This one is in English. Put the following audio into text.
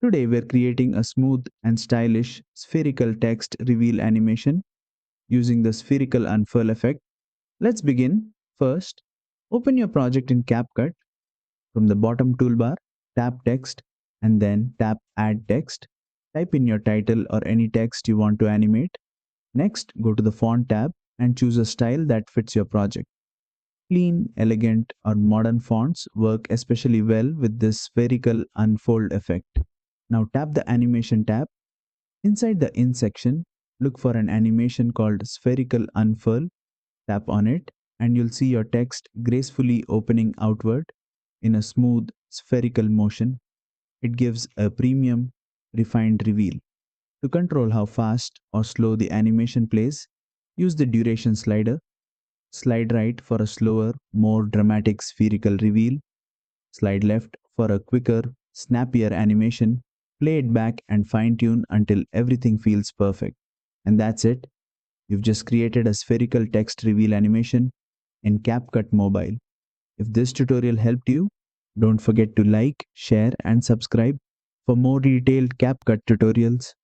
Today we're creating a smooth and stylish spherical text reveal animation using the spherical unfurl effect. Let's begin. First, open your project in CapCut. From the bottom toolbar, tap text and then tap add text. Type in your title or any text you want to animate. Next, go to the font tab and choose a style that fits your project. Clean, elegant, or modern fonts work especially well with this spherical unfold effect. Now tap the animation tab. Inside the in section, look for an animation called Spherical Unfurl. Tap on it, and you'll see your text gracefully opening outward in a smooth spherical motion. It gives a premium, refined reveal. To control how fast or slow the animation plays, use the duration slider. Slide right for a slower, more dramatic spherical reveal. Slide left for a quicker, snappier animation. Play it back and fine tune until everything feels perfect. And that's it. You've just created a spherical text reveal animation in CapCut Mobile. If this tutorial helped you, don't forget to like, share, and subscribe for more detailed CapCut tutorials.